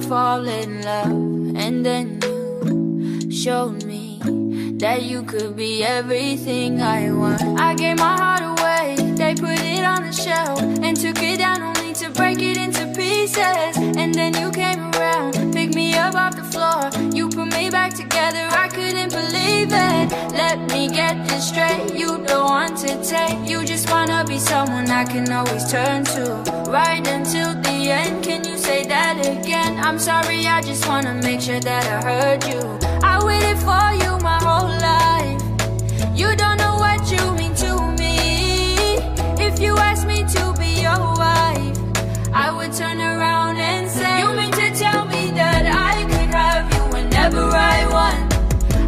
fall in love. And then you showed me that you could be everything I want. I gave my heart away, they put it on the shelf and took it down only to break it into pieces. And then you came around, picked me up off the floor, you put me back together, I couldn't believe it. Let me get this straight, you don't want to take, you just wanna be someone I can always turn to. Right until the end, can you say that again? I'm sorry, I just wanna make sure that I heard you. I waited for you my whole life, you don't know what you mean to me. If you asked me to be your wife, I would turn around and say, you mean to tell me that I could have you whenever I want?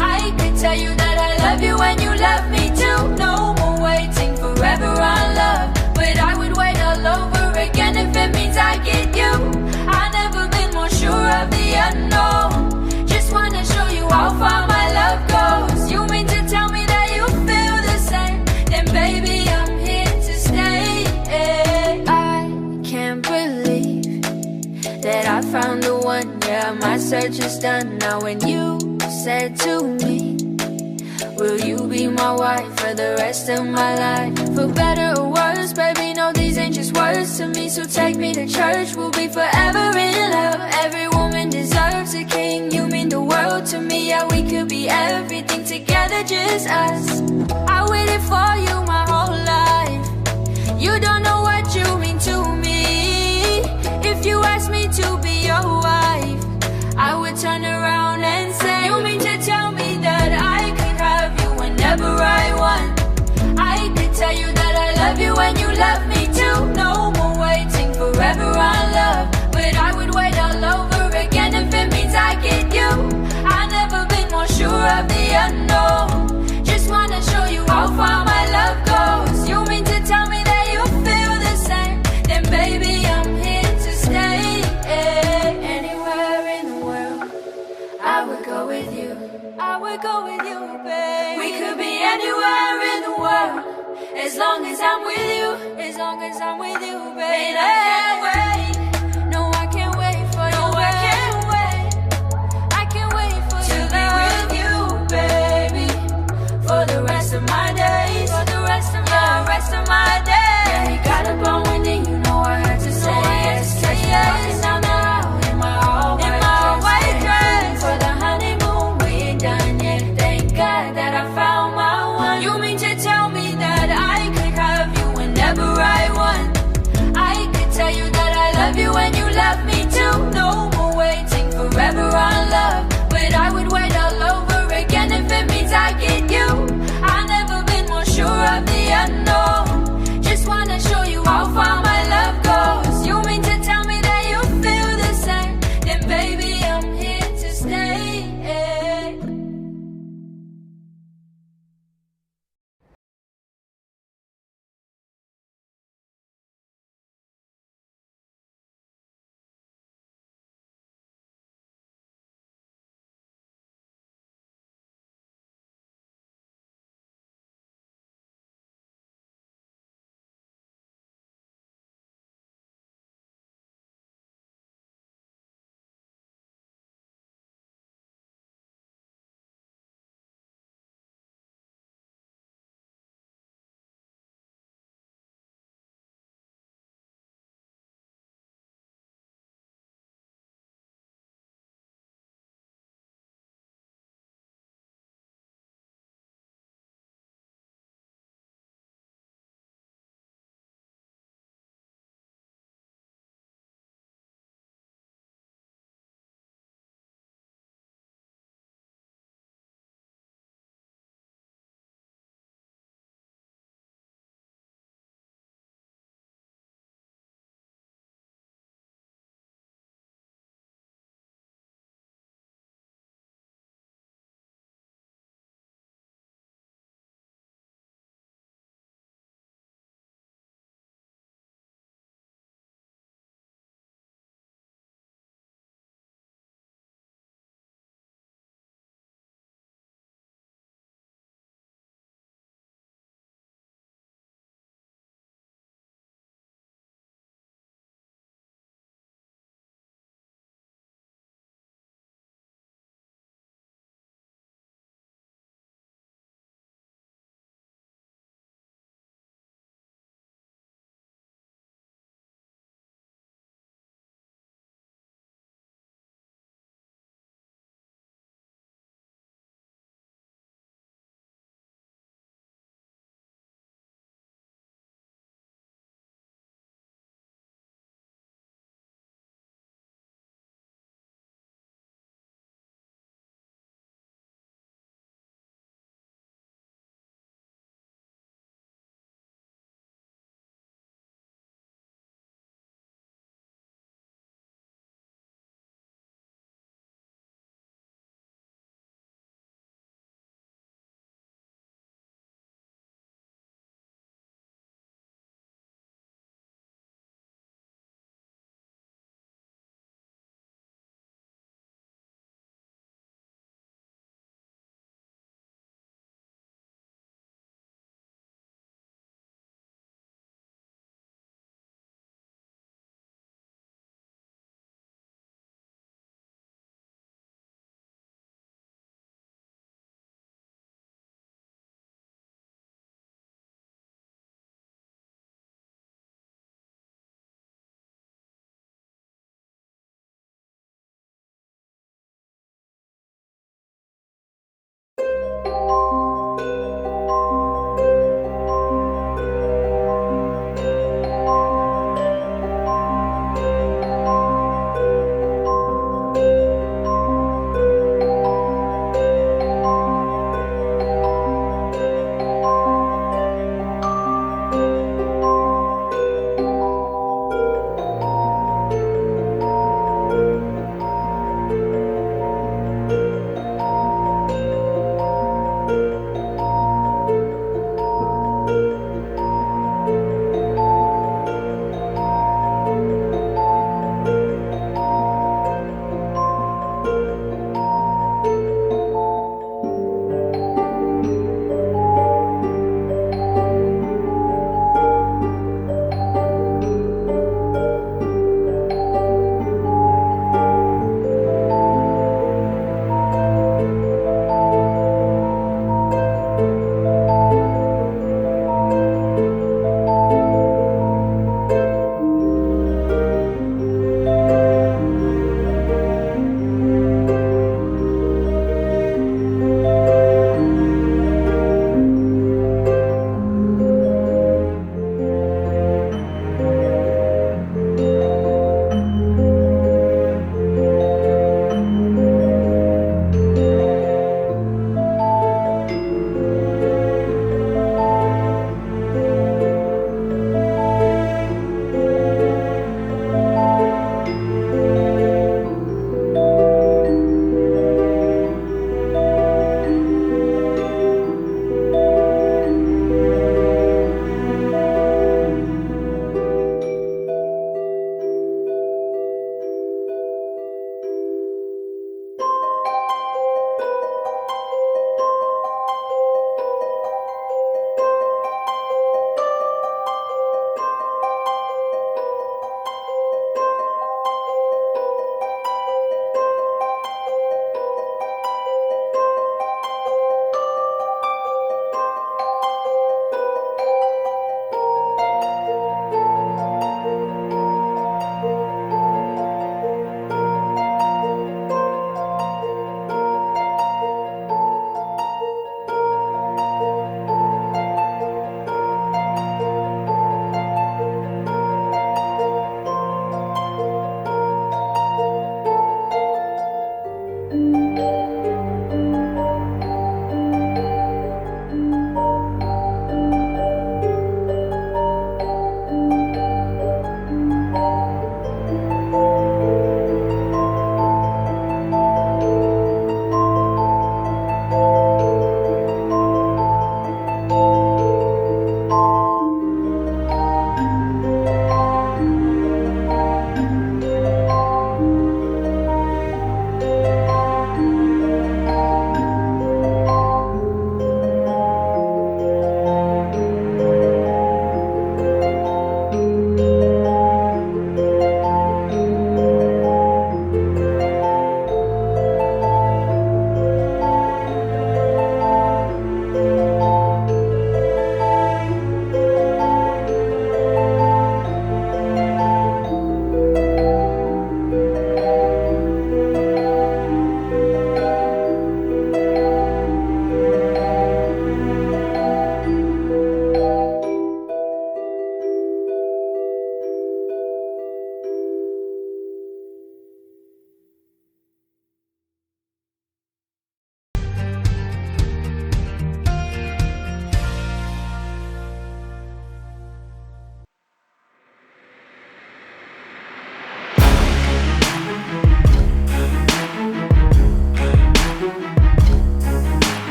I could tell you that I love you when you love me too. No more waiting forever on love, but I would wait all over again if it means I get you. I've never been more sure of the unknown, just wanna show you how far my love goes. You mean to tell me that you feel the same? Then baby, I'm here to stay. I can't believe that I found the one, yeah, my search is done. Now when you said to me, will you be my wife for the rest of my life? For better or worse, baby, no, these ain't just words to me. So take me to church, we'll be forever in love. Every woman deserves a king, you mean the world to me. Yeah, we could be everything together, just us. I waited for you my whole life, you don't know what you mean to me. If you asked me to be your wife, I would turn around and say, you mean to tell me that I could have you whenever I want? I could tell you that I love you when you love me too. No more waiting forever on love, but I would wait all over again if it means I get you. I've never been more sure of the unknown, just wanna show you how far my love goes. You mean to tell me that you feel the same? Then baby, I'm here to stay. Anywhere in the world, I would go with you, I would go with you, babe. We could be anywhere in the world, as long as I'm with you, as long as I'm with you, babe. I can't wait.